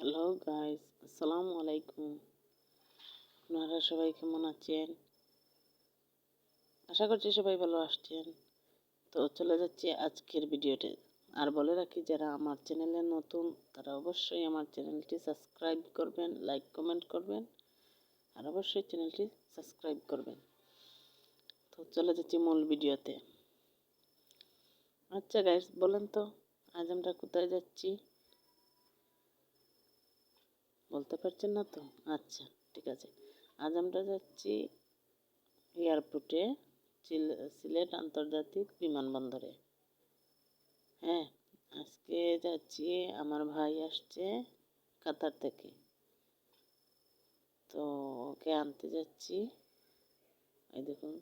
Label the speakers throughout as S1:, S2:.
S1: Hello guys, আসসালামু আলাইকুম। আপনারা সবাই কেমন আছেন? আশা করছি সবাই ভালো আসছেন। তো চলে যাচ্ছি আজকের ভিডিওতে। আর বলে রাখি, যারা আমার চ্যানেলে নতুন তারা অবশ্যই আমার চ্যানেলটি সাবস্ক্রাইব করবেন, লাইক কমেন্ট করবেন, আর অবশ্যই চ্যানেলটি সাবস্ক্রাইব করবেন। তো চলে যাচ্ছি মূল ভিডিওতে। আচ্ছা গাইস, বলেন তো আজ আমরা কোথায় যাচ্ছি? বলতে পারছেন না তো? আচ্ছা, ঠিক আছে। আজ আমরা যাচ্ছি এয়ারপোর্টে, সিলেট আন্তর্জাতিক বিমানবন্দরে। হ্যাঁ, আজকে যাচ্ছি। আমার ভাই আসছে কাতার থেকে, তো ওকে আনতে যাচ্ছি। এই দেখুন,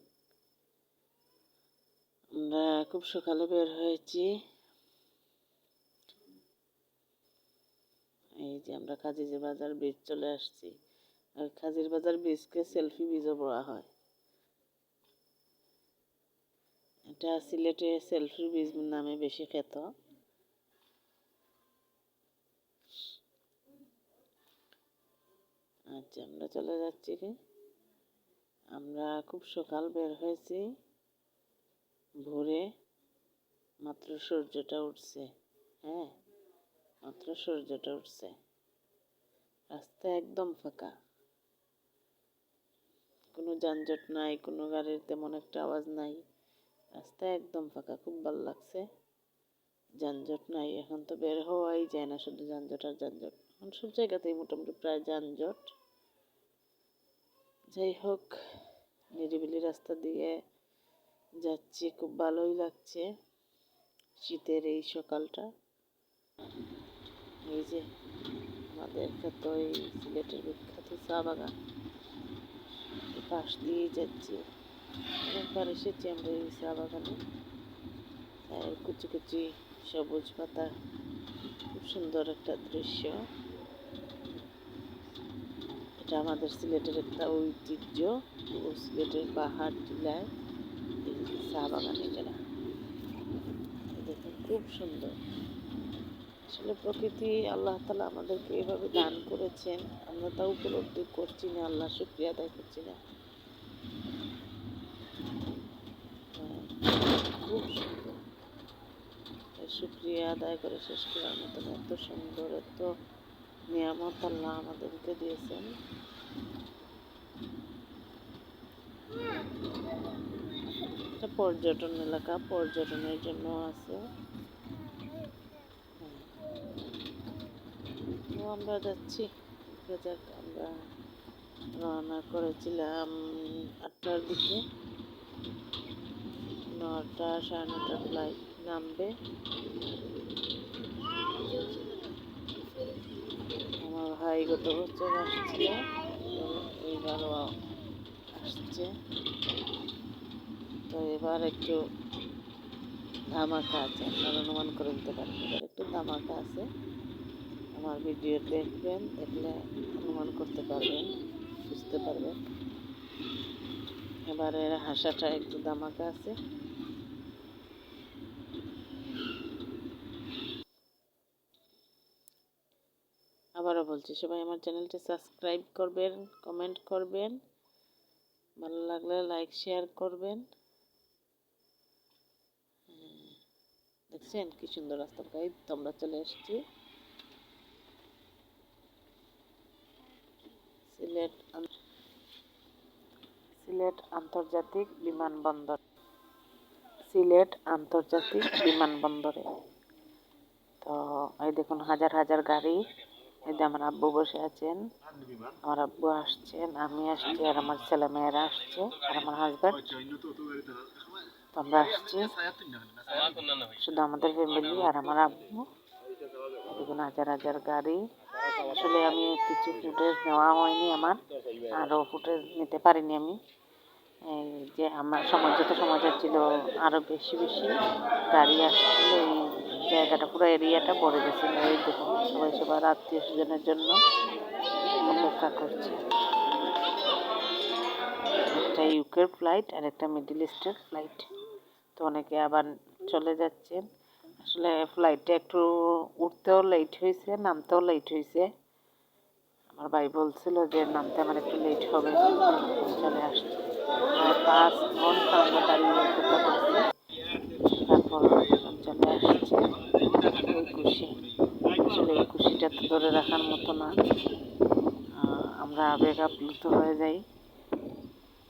S1: আমরা খুব সকালে বের হয়েছি। এই যে আমরা কাজির বাজার ব্রিজ চলে আসছি। আর কাজির বাজার ব্রিজকে সেলফি ব্রিজও বলা হয়। এটা সিলেটে সেলফি ব্রিজ নামে বেশি খ্যাত। আচ্ছা, আমরা চলে যাচ্ছি। আমরা খুব সকাল বের হয়েছি, ভোরে মাত্র সূর্যটা উঠছে। হ্যাঁ, মাত্র সূর্যটা উঠছে। রাস্তা একদম ফাঁকা, কোনো যানজট নাই, কোনো গাড়ির তেমন একটা আওয়াজ নাই। রাস্তা একদম ফাঁকা, খুব ভালো লাগছে। যানজট নাই, এখন তো বের হওয়াই যায় না, শুধু যানজট আর যানজট। এখন সব জায়গাতেই মোটামুটি প্রায় যানজট। যাই হোক, নিরিবিলি রাস্তা দিয়ে যাচ্ছি, খুব ভালোই লাগছে শীতের এই সকালটা। এই যে আমাদের খ্যাত এই সিলেটের বিখ্যাত চা বাগান, পাশ দিয়েই যাচ্ছি। অনেকবার এসেছি আমরা এই চা বাগানে। চায়ের কুচি কুচি সবুজ পাতা, খুব সুন্দর একটা দৃশ্য। এটা আমাদের সিলেটের একটা ঐতিহ্য। সিলেটের পাহাড় টিলায় এই চা বাগান, এটা দেখুন খুব সুন্দর। আসলে প্রকৃতি আল্লাহ তাআলা আমাদেরকে এভাবে দান করেছেন, আমরা তা উপলব্ধি করছি না, আল্লাহ শুকরিয়া আদায় করছি না। খুব সুন্দর, শুকরিয়া আদায় করে শেষ করার মতন এত সুন্দর, এত নিয়ামত আল্লাহ আমাদেরকে দিয়েছেন। এটা পর্যটন এলাকা, পর্যটনের জন্য আছে। তো আমরা যাচ্ছি। যাক, আমরা রওনা করেছিলাম 8টার দিকে। 9টা, 9:30 ফ্লাইট নামবে। আমার ভাই গত বছর আসছিল, এবারও আসছে। তো এবার একটু ধামাকা আছে, আপনারা অনুমান করে দিতে পারেন। এবার একটু ধামাকা আছে। আমার ভিডিও দেখবেন, দেখলে অনুমান করতে পারবেন, বুঝতে পারবেন। এবারের হাসাটা একটু ধামাকা আছে। আবারও বলছি, সবাই আমার চ্যানেলটি সাবস্ক্রাইব করবেন, কমেন্ট করবেন, ভালো লাগলে লাইক শেয়ার করবেন। দেখছেন কি সুন্দর রাস্তা, গাই তো আমরা চলে এসেছি সিলেট সিলেট আন্তর্জাতিক বিমানবন্দর। সিলেট আন্তর্জাতিক বিমানবন্দরে। তো এই দেখুন হাজার হাজার গাড়ি। এই যে আমার আব্বু বসে আছেন, আমার আব্বু আসছেন, আমি আসছি, আর আমার ছেলেমেয়েরা আসছে, আর আমার হাজব্যান্ড। তো আমরা আসছি শুধু আমাদের ফ্যামিলি আর আমার আব্বু। দেখুন হাজার হাজার গাড়ি। আসলে আমি কিছু ফুটেজ নেওয়া হয়নি আমার, আরও ফুটেজ নিতে পারিনি আমি। এই যে আমার সময়, যত সময় যাচ্ছিল আরও বেশি বেশি গাড়ি আসছিল। এই জায়গাটা পুরো এরিয়াটা ভরে গেছিল। এই দেখুন সবাই সবার আত্মীয় স্বজনের জন্য অপেক্ষা করছে। একটা ইউকের ফ্লাইট আর একটা মিডল ইস্টের ফ্লাইট। তো অনেকে আবার চলে যাচ্ছেন। আসলে ফ্লাইটটা একটু উঠতেও লেট হয়েছে, নামতেও লেট হয়েছে। আমার ভাই বলছিল যে নামতে আমার একটু লেট হবে, চলে আসছে। আর 5 ঘন্টা আমরা দাঁড়িয়ে অপেক্ষা করছি, তারপর চলে আসছে। এই খুশি, আসলে এই খুশিটা তো ধরে রাখার মতো না, আমরা আবেগ আপ্লুত হয়ে যাই।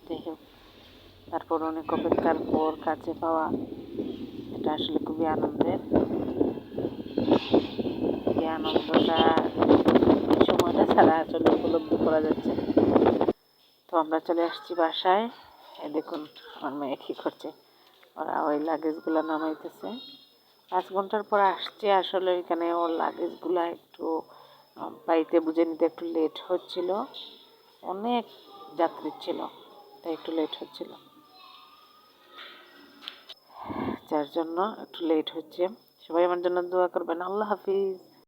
S1: যাই হোক, তারপর অনেক অপেক্ষার পর কাছে পাওয়া, এটা আসলে খুবই আনন্দের। এই আনন্দটা এই সময়টা ছাড়া আসলে উপলব্ধি করা যাচ্ছে না। তো আমরা চলে আসছি বাসায়। এই দেখুন আমার মেয়ে কী করছে, ওরা ওই লাগেজগুলো নামাইতেছে। 5 ঘন্টার পর আসছে, আসলে ওইখানে ওর লাগেজগুলো একটু পাইতে বুঝে নিতে একটু লেট হচ্ছিল, অনেক যাত্রী ছিল, তাই একটু লেট হচ্ছিল, যার জন্য একটু লেট হচ্ছে। সবাই আমার জন্য দোয়া করবেন। আল্লাহ হাফিজ।